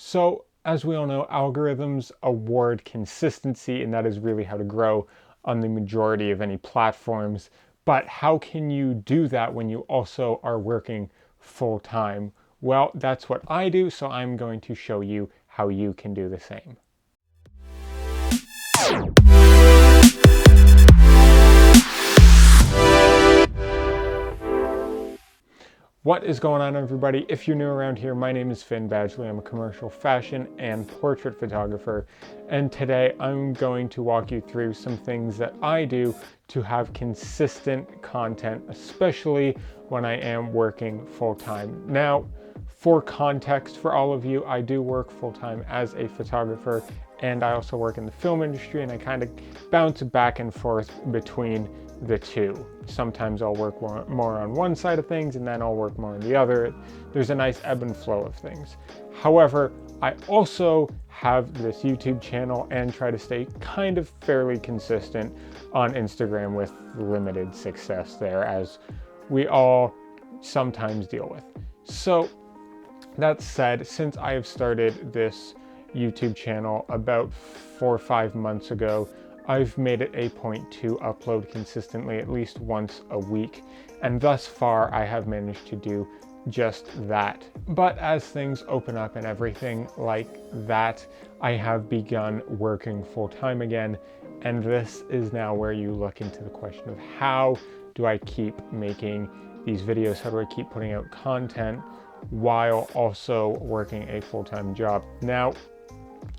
So as we all know, algorithms award consistency, and that is really how to grow on the majority of any platforms. But how can you do that when you also are working full time? Well, that's what I do, so I'm going to show you how you can do the same. What is going on, everybody? If you're new around here, my name is Finn Badgley. I'm a commercial fashion and portrait photographer, and today I'm going to walk you through some things that I do to have consistent content, especially when I am working full-time. Now, for context for all of you, I do work full-time as a photographer, and I also work in the film industry, and I kind of bounce back and forth between the two. Sometimes I'll work more on one side of things and then I'll work more on the other. There's a nice ebb and flow of things. However, I also have this YouTube channel and try to stay kind of fairly consistent on Instagram with limited success there, as we all sometimes deal with. So that said, since I have started this YouTube channel about 4 or 5 months ago, I've made it a point to upload consistently at least once a week, and thus far I have managed to do just that. But as things open up and everything like that, I have begun working full-time again, and this is now where you look into the question of how do I keep making these videos? How do I keep putting out content while also working a full-time job? Now,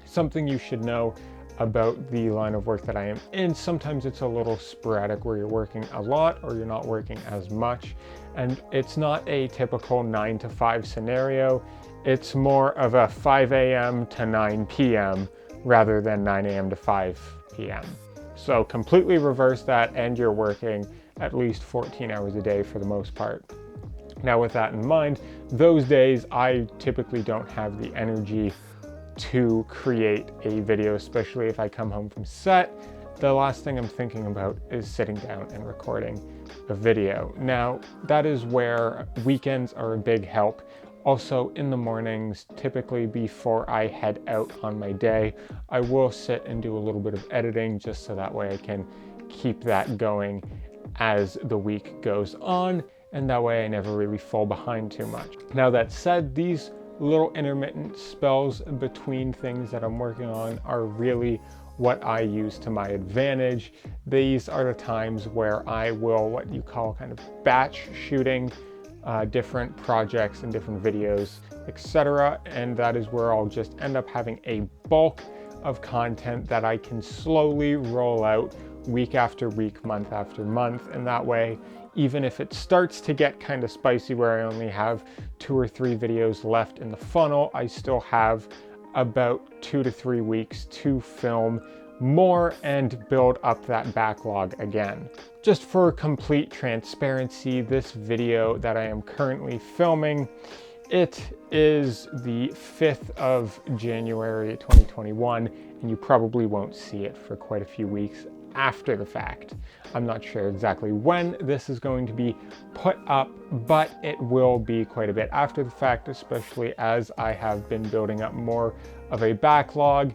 something you should know about the line of work that I am in, sometimes it's a little sporadic where you're working a lot or you're not working as much, and it's not a typical 9 to 5 scenario. It's more of a 5 a.m. to 9 p.m. rather than 9 a.m. to 5 p.m. So completely reverse that, and you're working at least 14 hours a day for the most part. Now, with that in mind, those days I typically don't have the energy to create a video, especially if I come home from set. The last thing I'm thinking about is sitting down and recording a video. Now, that is where weekends are a big help. Also, in the mornings, typically before I head out on my day, I will sit and do a little bit of editing just so that way I can keep that going as the week goes on, and that way I never really fall behind too much. Now, that said, these little intermittent spells between things that I'm working on are really what I use to my advantage. These are the times where I will, what you call kind of batch shooting different projects and different videos, etc. And that is where I'll just end up having a bulk of content that I can slowly roll out week after week, month after month, and that way, even if it starts to get kind of spicy where I only have 2 or 3 videos left in the funnel, I still have about 2 to 3 weeks to film more and build up that backlog again. Just for complete transparency, this video that I am currently filming, it is the 5th of January 2021, and you probably won't see it for quite a few weeks after the fact. I'm not sure exactly when this is going to be put up, but it will be quite a bit after the fact, especially as I have been building up more of a backlog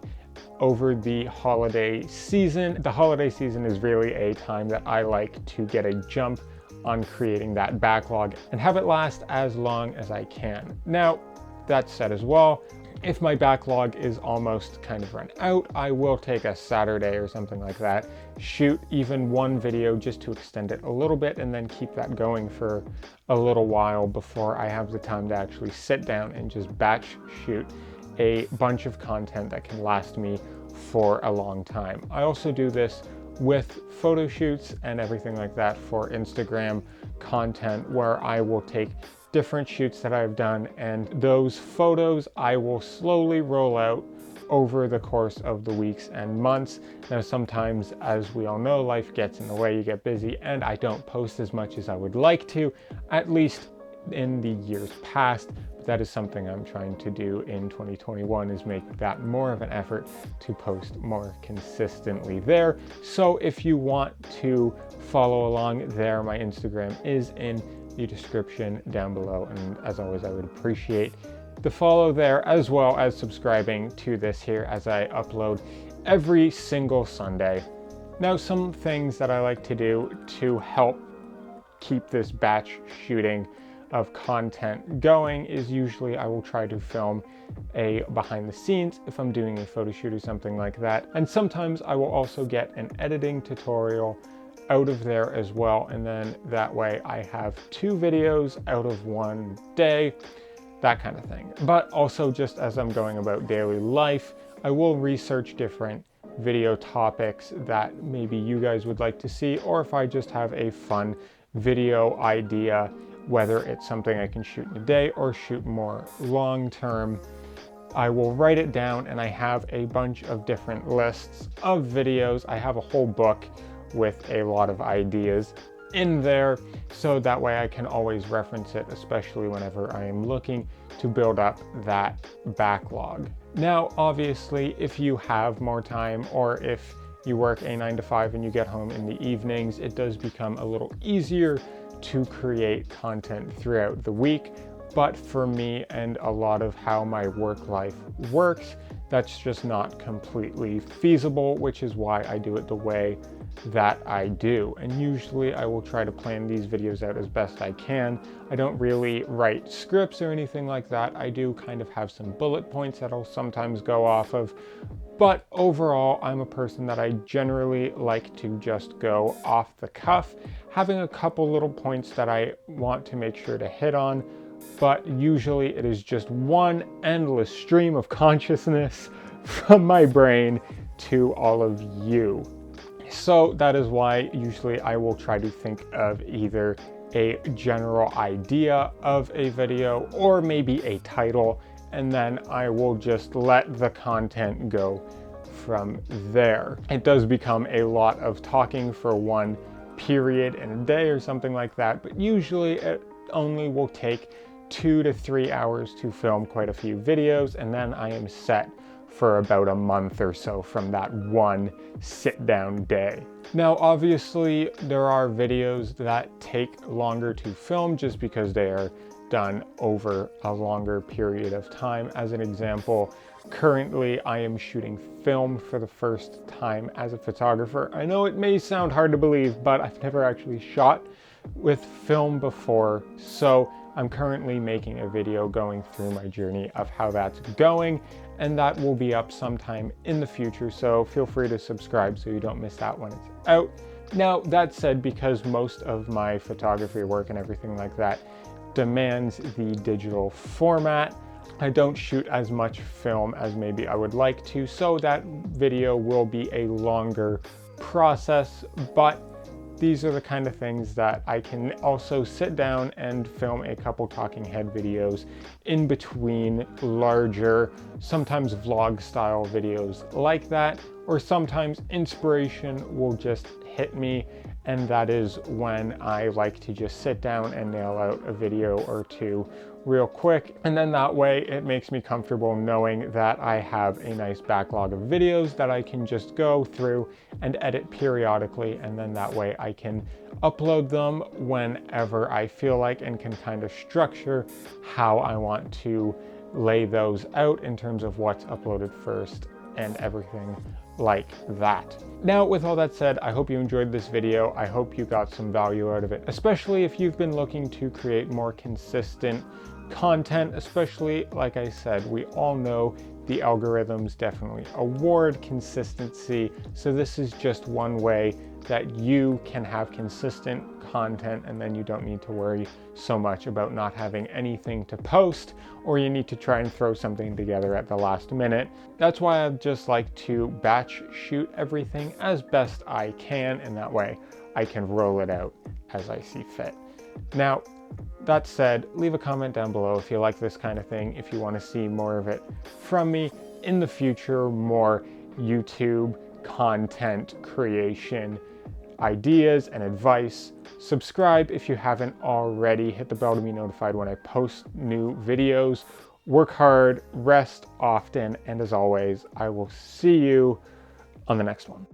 over the holiday season. The holiday season is really a time that I like to get a jump on creating that backlog and have it last as long as I can. Now, that said as well, if my backlog is almost kind of run out, I will take a Saturday or something like that, shoot even one video just to extend it a little bit, and then keep that going for a little while before I have the time to actually sit down and just batch shoot a bunch of content that can last me for a long time. I also do this with photo shoots and everything like that for Instagram content, where I will take different shoots that I've done, and those photos I will slowly roll out over the course of the weeks and months. Now, sometimes, as we all know, life gets in the way, you get busy, and I don't post as much as I would like to, at least in the years past. But that is something I'm trying to do in 2021, is make that more of an effort to post more consistently there. So if you want to follow along there, my Instagram is in the description down below, and as always, I would appreciate the follow there, as well as subscribing to this here as I upload every single Sunday. Now, some things that I like to do to help keep this batch shooting of content going is usually I will try to film a behind the scenes if I'm doing a photo shoot or something like that. And sometimes I will also get an editing tutorial out of there as well. And then that way I have 2 videos out of one day, that kind of thing. But also, just as I'm going about daily life, I will research different video topics that maybe you guys would like to see, or if I just have a fun video idea, whether it's something I can shoot in a day or shoot more long term, I will write it down, and I have a bunch of different lists of videos. I have a whole book with a lot of ideas in there, so that way I can always reference it, especially whenever I am looking to build up that backlog. Now, obviously, if you have more time, or if you work a 9 to 5 and you get home in the evenings, it does become a little easier to create content throughout the week. But for me and a lot of how my work life works, that's just not completely feasible, which is why I do it the way that I do. And usually I will try to plan these videos out as best I can. I don't really write scripts or anything like that. I do kind of have some bullet points that I'll sometimes go off of. But overall, I'm a person that I generally like to just go off the cuff, having a couple little points that I want to make sure to hit on. But usually it is just one endless stream of consciousness from my brain to all of you. So that is why usually I will try to think of either a general idea of a video or maybe a title, and then I will just let the content go from there. It does become a lot of talking for one period in a day or something like that, but usually it only will take 2 to 3 hours to film quite a few videos, and then I am set for about a month or so from that one sit down day. Now, obviously, there are videos that take longer to film just because they are done over a longer period of time. As an example, currently I am shooting film for the first time as a photographer. I know it may sound hard to believe, but I've never actually shot with film before. So I'm currently making a video going through my journey of how that's going, and that will be up sometime in the future. So feel free to subscribe so you don't miss that when it's out. Now, that said, because most of my photography work and everything like that demands the digital format, I don't shoot as much film as maybe I would like to, so that video will be a longer process. But these are the kind of things that I can also sit down and film a couple talking head videos in between larger, sometimes vlog style videos like that, or sometimes inspiration will just hit me, and that is when I like to just sit down and nail out a video or two real quick. And then that way it makes me comfortable knowing that I have a nice backlog of videos that I can just go through and edit periodically, and then that way I can upload them whenever I feel like, and can kind of structure how I want to lay those out in terms of what's uploaded first and everything like that. Now, with all that said, I hope you enjoyed this video. I hope you got some value out of it, especially if you've been looking to create more consistent content, especially, like I said, we all know the algorithms definitely award consistency. So this is just one way that you can have consistent content, and then you don't need to worry so much about not having anything to post, or you need to try and throw something together at the last minute. That's why I just like to batch shoot everything as best I can, and that way I can roll it out as I see fit. Now, that said, leave a comment down below if you like this kind of thing, if you want to see more of it from me in the future, more YouTube content creation ideas and advice. Subscribe if you haven't already. Hit the bell to be notified when I post new videos. Work hard, rest often, and as always, I will see you on the next one.